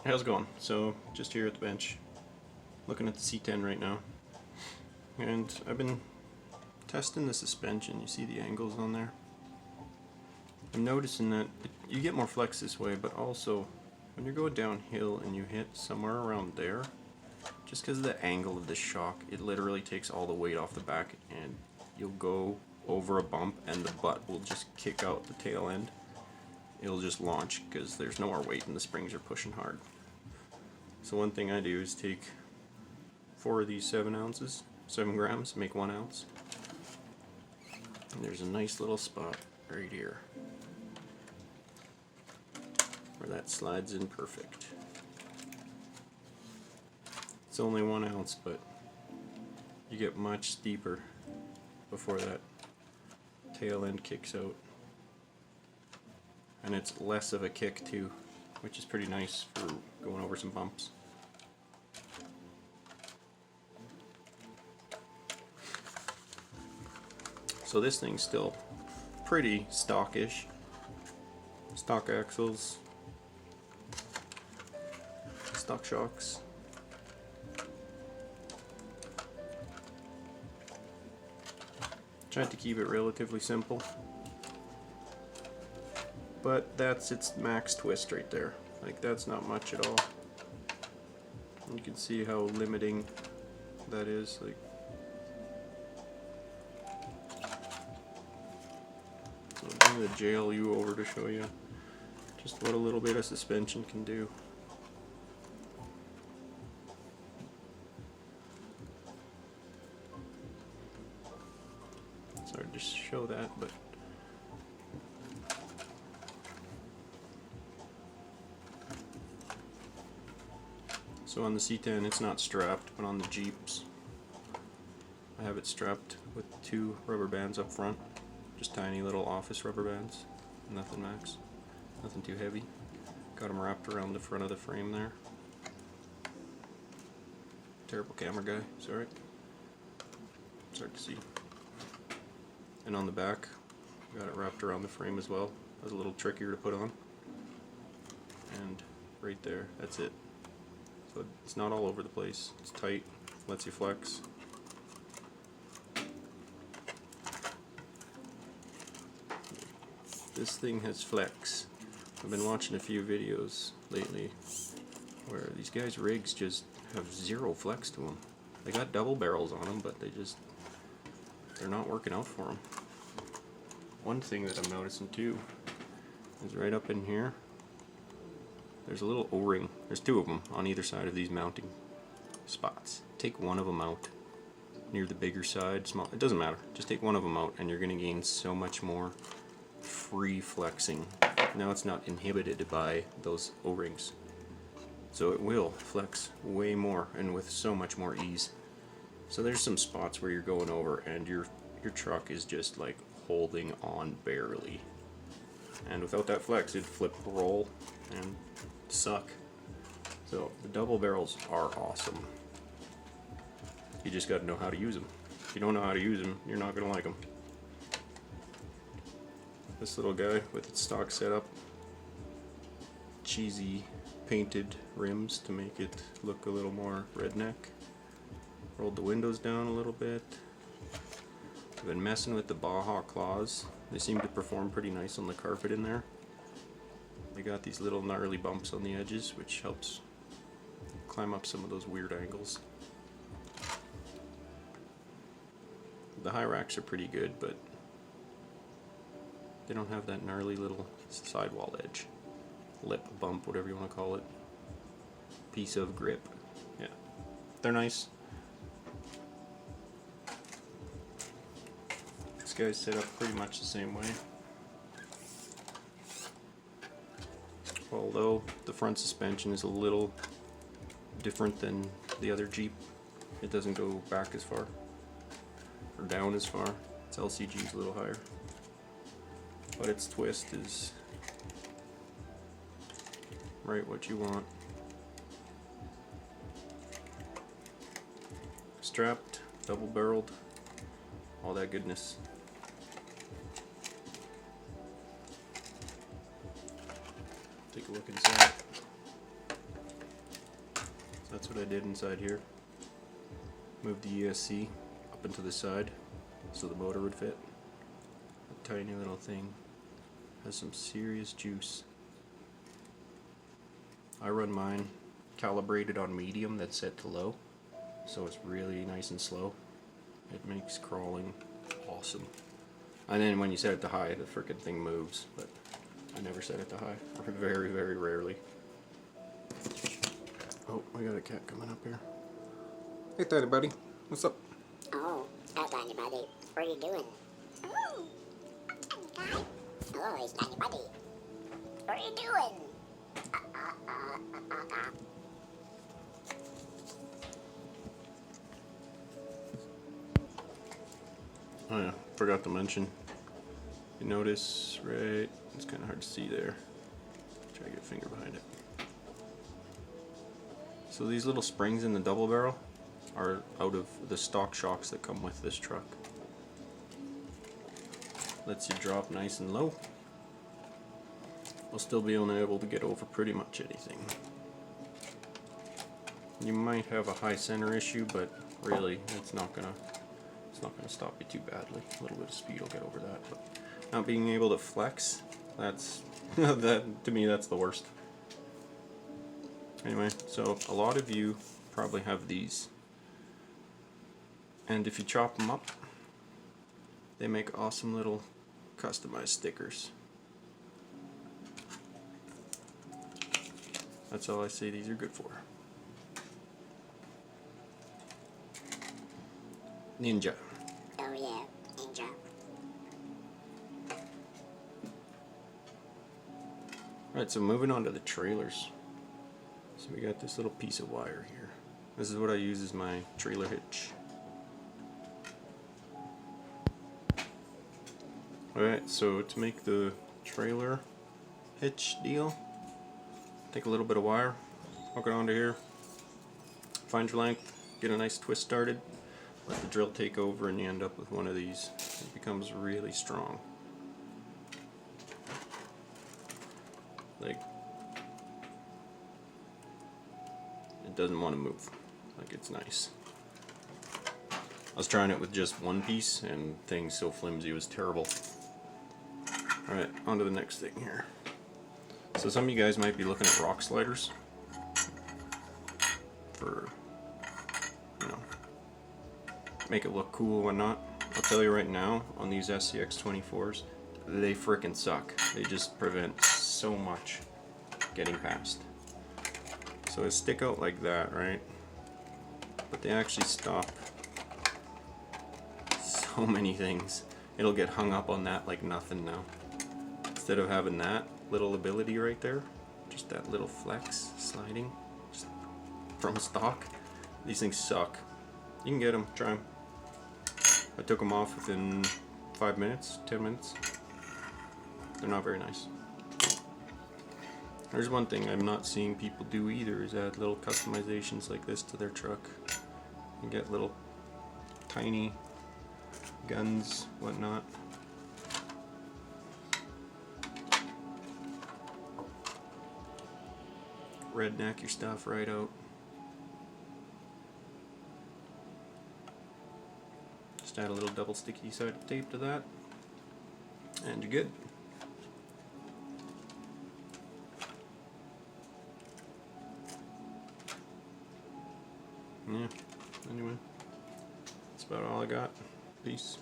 How's it going? So, just here at the bench, looking at the C10 right now, and I've been testing the suspension. You see the angles on there? I'm noticing that you get more flex this way, but also when you're going downhill and you hit somewhere around there, just because of the angle of the shock, it literally takes all the weight off the back, and you'll go over a bump and the butt will just kick out the tail end. It'll just launch because there's no more weight and the springs are pushing hard. So one thing I do is take 4 of these 7 grams, make 1 ounce. And there's a nice little spot right here where that slides in perfect. It's only 1 ounce, but you get much steeper before that tail end kicks out. And it's less of a kick too, which is pretty nice for going over some bumps. So this thing's still pretty stockish. Stock axles, stock shocks. Tried to keep it relatively simple, but that's its max twist right there. Like, that's not much at all. You can see how limiting that is. Like, so I'm going to jail you over to show you just what a little bit of suspension can do. It's hard to show that, but so on the C10 it's not strapped, but on the Jeeps I have it strapped with 2 rubber bands up front, just tiny little office rubber bands, nothing max, nothing too heavy. Got them wrapped around the front of the frame there. Terrible camera guy, sorry. It's hard to see. And on the back, got it wrapped around the frame as well. That's a little trickier to put on. And right there, that's it. So it's not all over the place. It's tight, lets you flex. This thing has flex. I've been watching a few videos lately where these guys' rigs just have 0 flex to them. They got double barrels on them, but they're not working out for them. One thing that I'm noticing too is right up in here, there's a little O-ring. There's 2 of them on either side of these mounting spots. Take one of them out near the bigger side, small, it doesn't matter. Just take one of them out and you're going to gain so much more free flexing. Now it's not inhibited by those O-rings. So it will flex way more and with so much more ease. So there's some spots where you're going over and your truck is just like holding on barely. And without that flex, it'd flip, roll, and suck. So the double barrels are awesome. You just got to know how to use them. If you don't know how to use them, you're not going to like them. This little guy with its stock setup, cheesy painted rims to make it look a little more redneck. Rolled the windows down a little bit. I've been messing with the Baja claws. They seem to perform pretty nice on the carpet in there. They got these little gnarly bumps on the edges, which helps climb up some of those weird angles. The high racks are pretty good, but they don't have that gnarly little sidewall edge. Lip bump, whatever you want to call it. Piece of grip. Yeah, they're nice. This guy's set up pretty much the same way. Although the front suspension is a little different than the other Jeep. It doesn't go back as far or down as far. Its LCG is a little higher, but its twist is right what you want. Strapped, double barreled, all that goodness. Take a look inside. That's what I did inside here. Moved the ESC up into the side so the motor would fit. A tiny little thing. Has some serious juice. I run mine calibrated on medium that's set to low, so it's really nice and slow. It makes crawling awesome. And then when you set it to high, the frickin' thing moves, but I never set it to high, or very, very rarely. Oh, I got a cat coming up here. Hey, tiny buddy, what's up? Oh, tiny buddy, what are you doing? Oh, tiny guy. Oh, he's tiny buddy. What are you doing? Oh yeah, forgot to mention. You notice, right? It's kind of hard to see there. Try to get a finger behind it. So these little springs in the double barrel are out of the stock shocks that come with this truck. Lets you drop nice and low. We'll still be able to get over pretty much anything. You might have a high center issue, but really it's not gonna stop you too badly. A little bit of speed will get over that, but not being able to flex, that's that to me that's the worst. Anyway, so a lot of you probably have these, and if you chop them up, they make awesome little customized stickers. That's all I say these are good for. Ninja. Oh yeah, ninja. Alright, so moving on to the trailers. So we got this little piece of wire here. This is what I use as my trailer hitch. Alright, so to make the trailer hitch deal, take a little bit of wire, hook it onto here, find your length, get a nice twist started, let the drill take over, and you end up with one of these. It becomes really strong. Like, it doesn't want to move. Like, it's nice. I was trying it with just one piece and things so flimsy, it was terrible. Alright, on to the next thing here. So some of you guys might be looking at rock sliders for, you know, make it look cool and whatnot. I'll tell you right now, on these SCX 24s, they frickin' suck. They just prevent so much getting past. So they stick out like that, right? But they actually stop so many things. It'll get hung up on that like nothing now. Instead of having that little ability right there, just that little flex sliding just from stock, these things suck. You can get them, try them. I took them off within 5 minutes, 10 minutes. They're not very nice. There's one thing I'm not seeing people do either, is add little customizations like this to their truck. You get little tiny guns, whatnot. Redneck your stuff right out. Just add a little double sticky side tape to that, and you're good. Yeah, anyway, that's about all I got. Peace.